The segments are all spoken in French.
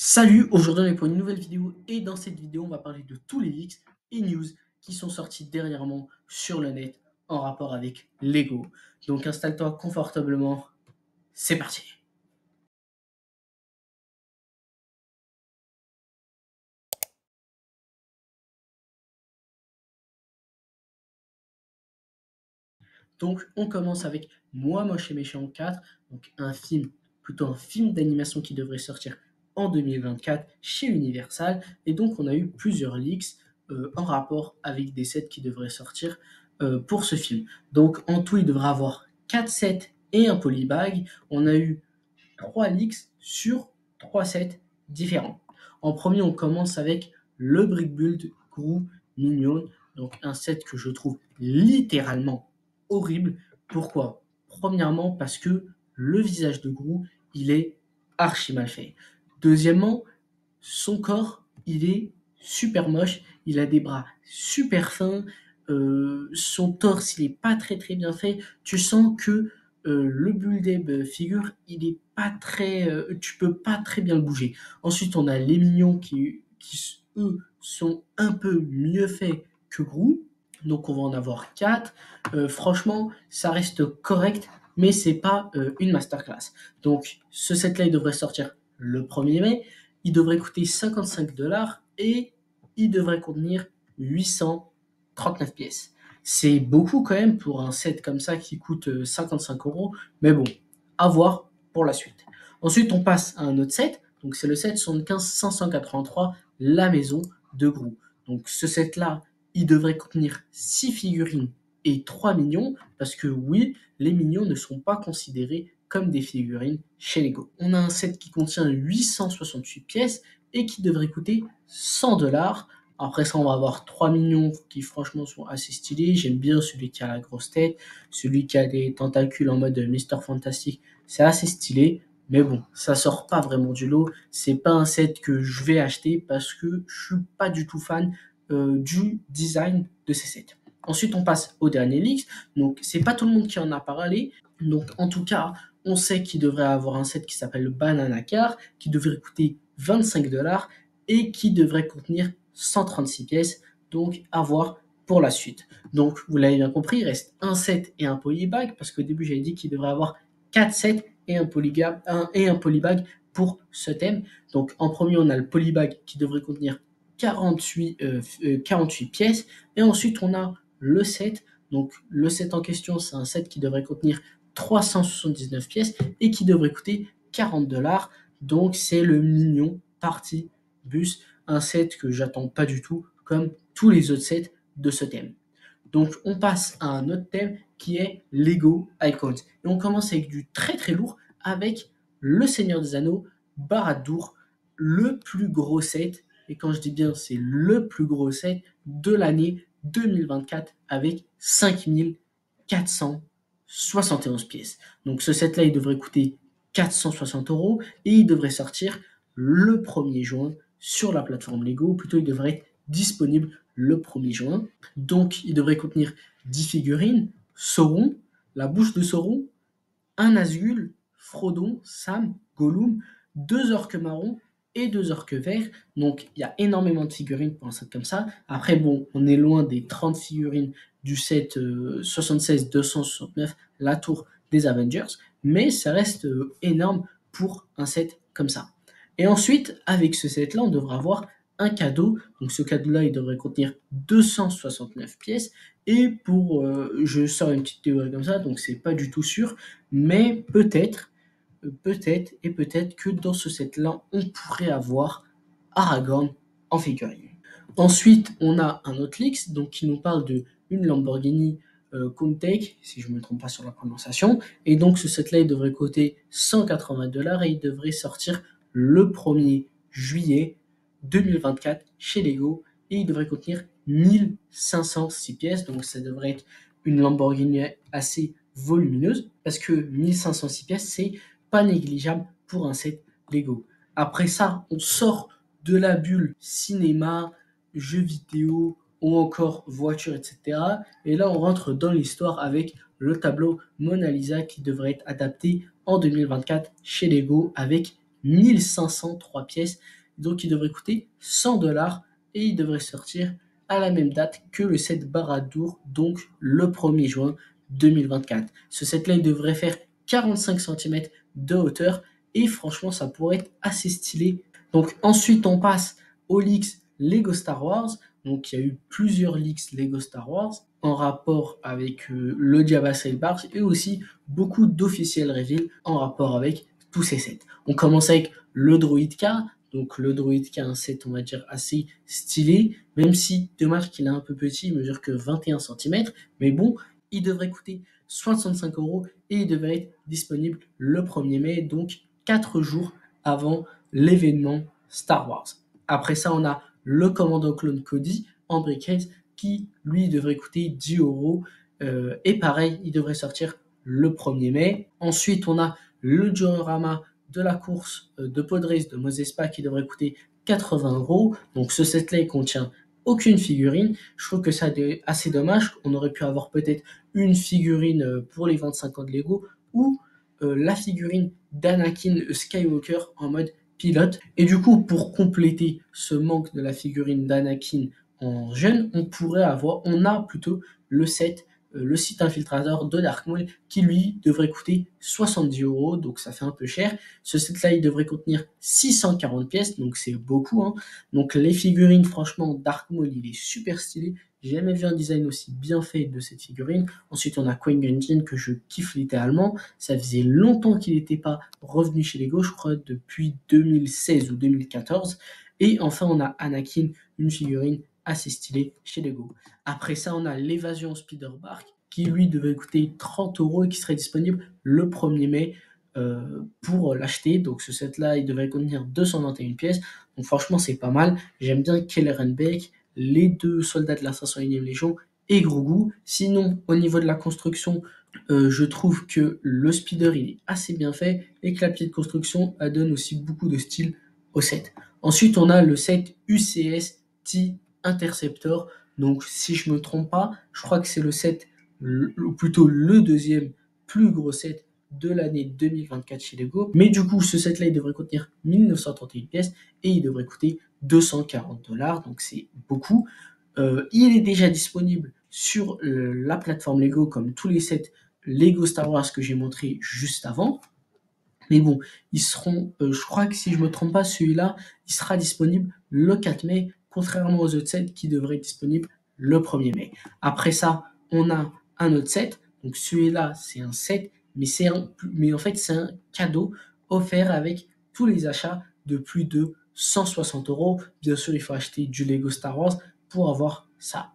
Salut, aujourd'hui on est pour une nouvelle vidéo et dans cette vidéo on va parler de tous les leaks et news qui sont sortis dernièrement sur le net en rapport avec Lego. Donc installe-toi confortablement, c'est parti. Donc on commence avec Moi Moche et Méchant 4, donc plutôt un film d'animation qui devrait sortir en 2024 chez Universal. Et donc on a eu plusieurs leaks en rapport avec des sets qui devraient sortir pour ce film. Donc en tout il devrait avoir 4 sets et un polybag. On a eu 3 leaks sur 3 sets différents. En premier on commence avec le Brick Build Gru Mignon, donc un set que je trouve littéralement horrible. Pourquoi? Premièrement, parce que le visage de Gru, il est archi mal fait. Deuxièmement, son corps, il est super moche. Il a des bras super fins. Son torse, il est pas très très bien fait. Tu sens que le Build-Up figure, il est pas très. Tu peux pas très bien le bouger. Ensuite, on a les mignons qui eux, sont un peu mieux faits que Gru. Donc on va en avoir 4. Franchement, ça reste correct, mais c'est pas une masterclass. Donc ce set-là, il devrait sortir le 1er mai. Il devrait coûter 55 $ et il devrait contenir 839 pièces. C'est beaucoup quand même pour un set comme ça qui coûte 55 €, mais bon, à voir pour la suite. Ensuite, on passe à un autre set. Donc c'est le set 75 583, la maison de Gru. Donc ce set-là, il devrait contenir 6 figurines et 3 mignons, parce que oui, les mignons ne sont pas considérés comme des figurines chez Lego. On a un set qui contient 868 pièces et qui devrait coûter 100 $. Après ça, on va avoir 3 mignons qui franchement sont assez stylés. J'aime bien celui qui a la grosse tête, celui qui a des tentacules en mode Mister Fantastic. C'est assez stylé. Mais bon, ça sort pas vraiment du lot. C'est pas un set que je vais acheter parce que je suis pas du tout fan du design de ces sets. Ensuite, on passe au dernier leak. Donc, c'est pas tout le monde qui en a parlé. Donc, en tout cas, on sait qu'il devrait avoir un set qui s'appelle le Banana Car, qui devrait coûter 25 $ et qui devrait contenir 136 pièces. Donc, à voir pour la suite. Donc, vous l'avez bien compris, il reste un set et un polybag, parce qu'au début, j'avais dit qu'il devrait avoir 4 sets et un polybag pour ce thème. Donc, en premier, on a le polybag qui devrait contenir 48 pièces. Et ensuite, on a le set. Donc, le set en question, c'est un set qui devrait contenir 379 pièces et qui devrait coûter 40 $. Donc, c'est le mignon party bus, un set que j'attends pas du tout, comme tous les autres sets de ce thème. Donc, on passe à un autre thème qui est Lego Icons. Et on commence avec du très très lourd avec le Seigneur des Anneaux, Barad-dûr, le plus gros set. Et quand je dis bien, c'est le plus gros set de l'année 2024 avec 5471 pièces. Donc, ce set-là, il devrait coûter 460 € et il devrait sortir le 1er juin sur la plateforme Lego. Ou plutôt, il devrait être disponible le 1er juin. Donc, il devrait contenir 10 figurines, Sauron, la bouche de Sauron, un Nazgûl, Frodon, Sam, Gollum, 2 orques marrons et 2 orques verts. Donc, il y a énormément de figurines pour un set comme ça. Après, bon, on est loin des 30 figurines du set 76-269, la tour des Avengers, mais ça reste énorme pour un set comme ça. Et ensuite, avec ce set-là, on devrait avoir un cadeau. Donc, ce cadeau-là, il devrait contenir 269 pièces. Et je sors une petite théorie comme ça, donc c'est pas du tout sûr, mais peut-être que dans ce set-là, on pourrait avoir Aragorn en figurine. Ensuite, on a un autre leaks donc, qui nous parle d'une Lamborghini Countach, si je ne me trompe pas sur la prononciation. Et donc, ce set-là, il devrait coûter 180 $ et il devrait sortir le 1er juillet 2024 chez Lego. Et il devrait contenir 1506 pièces. Donc, ça devrait être une Lamborghini assez volumineuse parce que 1506 pièces, c'est pas négligeable pour un set Lego. Après ça, on sort de la bulle cinéma, jeux vidéo ou encore voiture, etc. Et là, on rentre dans l'histoire avec le tableau Mona Lisa qui devrait être adapté en 2024 chez Lego avec 1503 pièces. Donc il devrait coûter 100 $ et il devrait sortir à la même date que le set Baradour, donc le 1er juin 2024. Ce set-là, il devrait faire 45 cm de hauteur et franchement, ça pourrait être assez stylé. Donc ensuite, on passe aux leaks Lego Star Wars. Donc il y a eu plusieurs leaks Lego Star Wars en rapport avec le Jabba Sailbarge et aussi beaucoup d'officiels reveal en rapport avec tous ces sets. On commence avec le Droid K. Donc le Droid K, un set, on va dire, assez stylé, même si dommage qu'il est un peu petit, il mesure que 21 cm, mais bon, il devrait coûter 65 € et il devrait être disponible le 1er mai, donc 4 jours avant l'événement Star Wars. Après ça, on a le Commando Clone Cody en briquette qui, lui, devrait coûter 10 €. Et pareil, il devrait sortir le 1er mai. Ensuite, on a le diorama de la course de pod race de Mosespa qui devrait coûter 80 €. Donc ce set-là, il contient aucune figurine. Je trouve que c'est assez dommage. On aurait pu avoir peut-être une figurine pour les 25 ans de Lego ou la figurine d'Anakin Skywalker en mode pilote. Et du coup, pour compléter ce manque de la figurine d'Anakin en jeune, on a plutôt le set, le site infiltrateur de Dark Maul qui lui devrait coûter 70 €, donc ça fait un peu cher. Ce set-là, il devrait contenir 640 pièces, donc c'est beaucoup, hein. Donc les figurines, franchement, Dark Maul, il est super stylé. J'ai jamais vu un design aussi bien fait de cette figurine. Ensuite, on a Qui-Gon Jinn que je kiffe littéralement. Ça faisait longtemps qu'il n'était pas revenu chez Lego, je crois depuis 2016 ou 2014. Et enfin, on a Anakin, une figurine assez stylée chez Lego. Après ça, on a l'évasion Spider-Bark qui lui devait coûter 30 € et qui serait disponible le 1er mai pour l'acheter. Donc ce set-là, il devrait contenir 221 pièces. Donc franchement, c'est pas mal. J'aime bien Kelleran Beck, les 2 soldats de la 501e Légion et Grogu. Sinon, au niveau de la construction, je trouve que le speeder il est assez bien fait et que la petite construction elle donne aussi beaucoup de style au set. Ensuite, on a le set UCS T Interceptor. Donc, si je me trompe pas, je crois que c'est le set, ou plutôt le deuxième plus gros set de l'année 2024 chez Lego. Mais du coup, ce set-là, il devrait contenir 1931 pièces et il devrait coûter 240 $. Donc, c'est beaucoup. Il est déjà disponible sur la plateforme Lego comme tous les sets Lego Star Wars que j'ai montré juste avant. Mais bon, ils seront, je crois que si je me trompe pas, celui-là, il sera disponible le 4 mai, contrairement aux autres sets qui devraient être disponibles le 1er mai. Après ça, on a un autre set. Donc celui-là, c'est un set, mais en fait, c'est un cadeau offert avec tous les achats de plus de 160 €. Bien sûr, il faut acheter du Lego Star Wars pour avoir ça.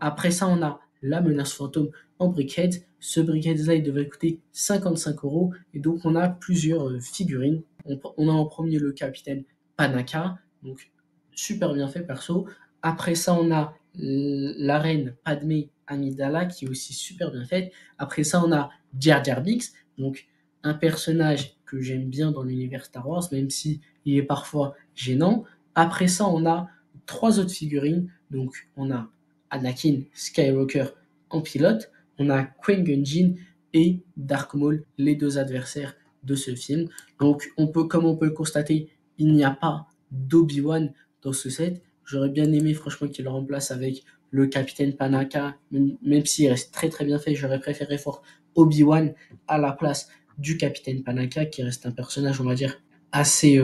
Après ça, on a la menace fantôme en briquettes. Ce briquette-là, il devrait coûter 55 € et donc on a plusieurs figurines. On a en premier le capitaine Panaka, donc super bien fait perso. Après ça, on a la reine Padmé Amidala qui est aussi super bien faite. Après ça, on a Jar Jar Binks, donc un personnage que j'aime bien dans l'univers Star Wars, même si il est parfois gênant. Après ça, on a 3 autres figurines. Donc on a Anakin Skywalker en pilote, on a Qui-Gon Jinn et Dark Maul, les 2 adversaires de ce film. Donc comme on peut le constater, il n'y a pas d'Obi-Wan dans ce set. J'aurais bien aimé franchement qu'il le remplace avec le capitaine Panaka, même s'il reste très très bien fait, j'aurais préféré fort Obi-Wan à la place du capitaine Panaka, qui reste un personnage, on va dire, assez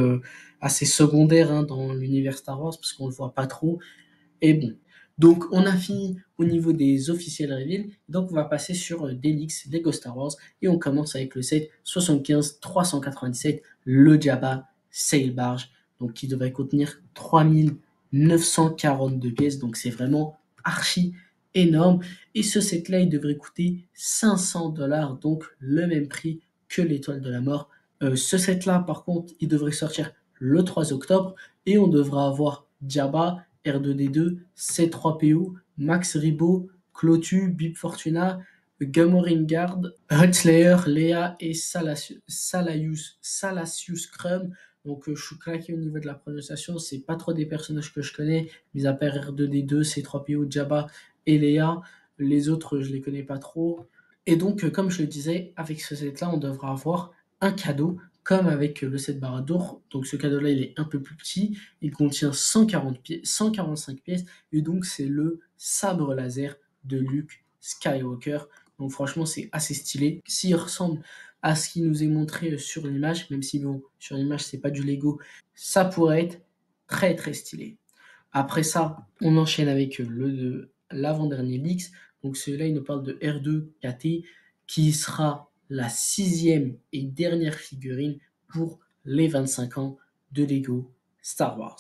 secondaire hein, dans l'univers Star Wars, parce qu'on le voit pas trop. Et bon, donc on a fini au niveau des officiels reveal, donc on va passer sur Delix Lego Star Wars, et on commence avec le set 75-397, le Jabba Sail Barge, donc qui devrait contenir 3942 pièces, donc c'est vraiment archi énorme, et ce set là il devrait coûter 500 $, donc le même prix que l'étoile de la mort. Ce set là par contre il devrait sortir le 3 octobre, et on devra avoir Jabba, R2D2, C3PO, Max Rebo, Clotu, Bib Fortuna, Gamoringard, Huntslayer, Léa et Salacious Crumb. Donc je suis claqué au niveau de la prononciation, c'est pas trop des personnages que je connais, mis à part R2D2, C3PO, Jabba et Léa. Les autres, je les connais pas trop. Et donc, comme je le disais, avec ce set-là, on devra avoir un cadeau comme avec le set Baradour. Donc ce cadeau-là, il est un peu plus petit. Il contient 145 pièces. Et donc c'est le sabre laser de Luke Skywalker. Donc franchement, c'est assez stylé. S'il ressemble à ce qui nous est montré sur l'image, même si bon, sur l'image, c'est pas du Lego, ça pourrait être très très stylé. Après ça, on enchaîne avec l'avant-dernier leaks. Donc celui-là, il nous parle de R2-KT, qui sera la 6e et dernière figurine pour les 25 ans de Lego Star Wars.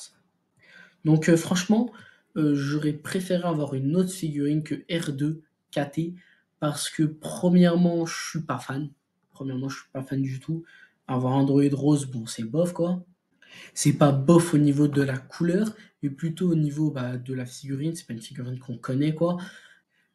Donc franchement, j'aurais préféré avoir une autre figurine que R2-KT parce que premièrement, je suis pas fan. Premièrement, je suis pas fan du tout. Avoir Android rose, bon, c'est bof quoi. C'est pas bof au niveau de la couleur, mais plutôt au niveau de la figurine. C'est pas une figurine qu'on connaît quoi.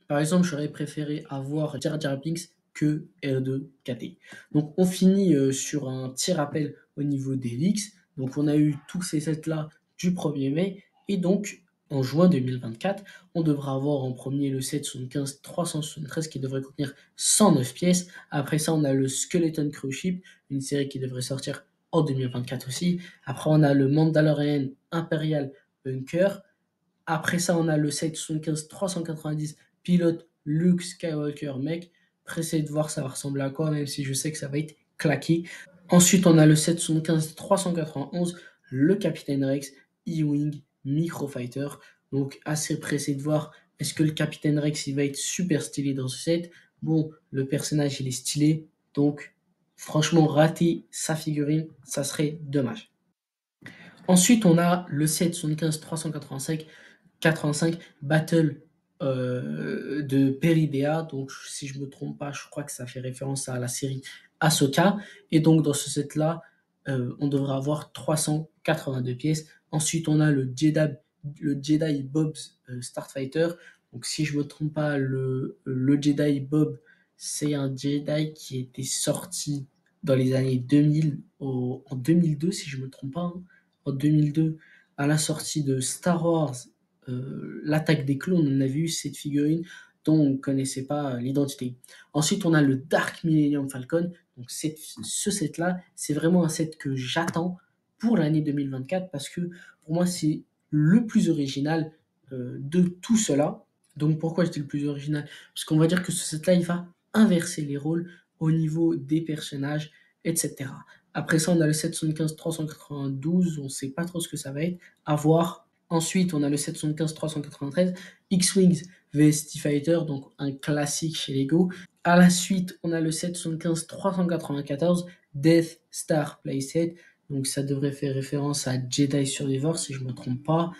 Par exemple, j'aurais préféré avoir Jar Jar Binks que R2-KT. Donc on finit sur un petit rappel au niveau des leaks. Donc on a eu tous ces sets-là du 1er mai. Et donc en juin 2024, on devra avoir en premier le set 75-373 qui devrait contenir 109 pièces. Après ça, on a le Skeleton Crew Ship, une série qui devrait sortir en 2024 aussi. Après, on a le Mandalorian Imperial Bunker. Après ça, on a le set 75-390 pilote Luke Skywalker mec. Pressé de voir ça va ressembler à quoi, même si je sais que ça va être claqué. Ensuite, on a le set 75-391, le Capitaine Rex E-Wing Microfighter. Donc, assez pressé de voir est-ce que le Capitaine Rex il va être super stylé dans ce set. Bon, le personnage il est stylé, donc franchement, rater sa figurine, ça serait dommage. Ensuite, on a le set 75-385 Battle de Peridea. Donc, si je me trompe pas, je crois que ça fait référence à la série Ahsoka. Et donc, dans ce set-là, on devrait avoir 382 pièces. Ensuite, on a le Jedi Bob's Starfighter. Donc, si je me trompe pas, le Jedi Bob, c'est un Jedi qui était sorti dans les années 2000, en 2002, si je me trompe pas, hein. En 2002, à la sortie de Star Wars l'attaque des clones, on avait eu cette figurine dont on ne connaissait pas l'identité. Ensuite, on a le Dark Millennium Falcon. Donc, ce set-là, c'est vraiment un set que j'attends pour l'année 2024 parce que pour moi, c'est le plus original de tout cela. Donc, pourquoi je dis le plus original? Parce qu'on va dire que ce set-là, il va inverser les rôles au niveau des personnages, etc. Après ça, on a le 775-392, on ne sait pas trop ce que ça va être, à voir. Ensuite, on a le 775-393, X-Wings vs T-Fighter, donc un classique chez Lego. À la suite, on a le 775-394, Death Star Playset, donc ça devrait faire référence à Jedi Survivor si je ne me trompe pas.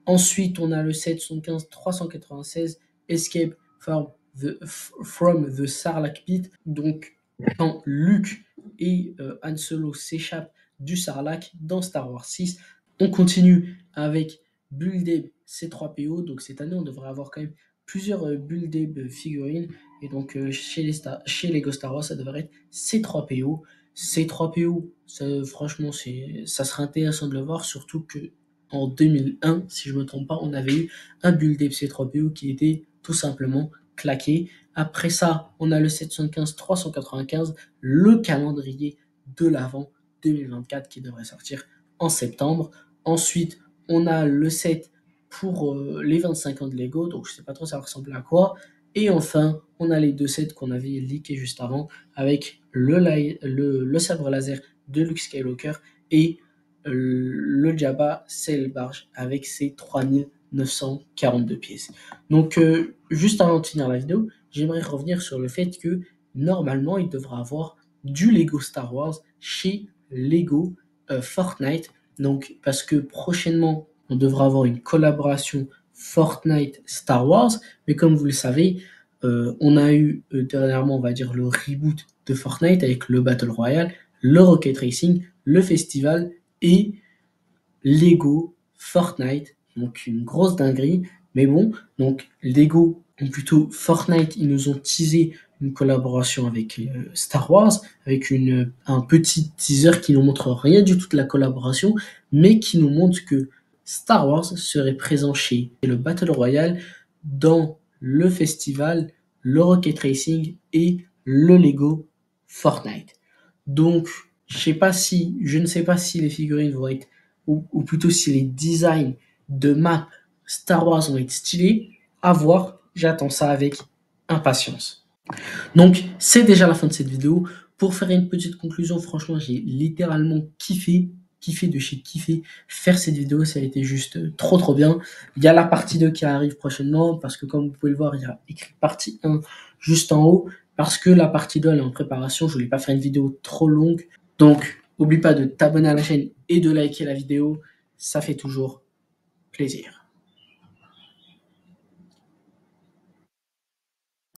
Ensuite, on a le 775-396, Escape from the Sarlacc Pit, donc quand Luke et Han Solo s'échappent du Sarlacc dans Star Wars 6. On continue avec Build-Up C3PO. Donc cette année, on devrait avoir quand même plusieurs Build-Up figurines. Et donc chez Lego Star Wars, ça devrait être C3PO. C3PO, franchement, ça serait intéressant de le voir, surtout que en 2001, si je ne me trompe pas, on avait eu un Build-Up C3PO qui était tout simplement claqué. Après ça, on a le 775-395, le calendrier de l'Avent 2024 qui devrait sortir en septembre. Ensuite, on a le set pour les 25 ans de Lego, donc je ne sais pas trop ça ressemble à quoi. Et enfin, on a les deux sets qu'on avait leakés juste avant, avec le sabre laser de Luke Skywalker et le Jabba Sail Barge avec ses 3942 pièces. Donc, juste avant de finir la vidéo, j'aimerais revenir sur le fait que normalement, il devra avoir du Lego Star Wars chez Lego Fortnite. Donc, parce que prochainement, on devra avoir une collaboration Fortnite Star Wars. Mais comme vous le savez, on a eu dernièrement, on va dire, le reboot de Fortnite avec le Battle Royale, le Rocket Racing, le festival et Lego Fortnite. Donc, une grosse dinguerie. Mais bon, donc Lego, ou plutôt Fortnite, ils nous ont teasé une collaboration avec Star Wars, avec un petit teaser qui nous montre rien du tout de la collaboration, mais qui nous montre que Star Wars serait présent chez le Battle Royale, dans le festival, le Rocket Racing et le Lego Fortnite. Donc, Je ne sais pas si les figurines vont être, ou plutôt si les designs de map Star Wars vont être stylés. À voir, j'attends ça avec impatience. Donc, c'est déjà la fin de cette vidéo. Pour faire une petite conclusion, franchement, j'ai littéralement kiffé de chez kiffé faire cette vidéo. Ça a été juste trop trop bien. Il y a la partie 2 qui arrive prochainement parce que comme vous pouvez le voir, il y a écrit partie 1 juste en haut parce que la partie 2 elle est en préparation. Je voulais pas faire une vidéo trop longue. Donc, n'oublie pas de t'abonner à la chaîne et de liker la vidéo. Ça fait toujours plaisir.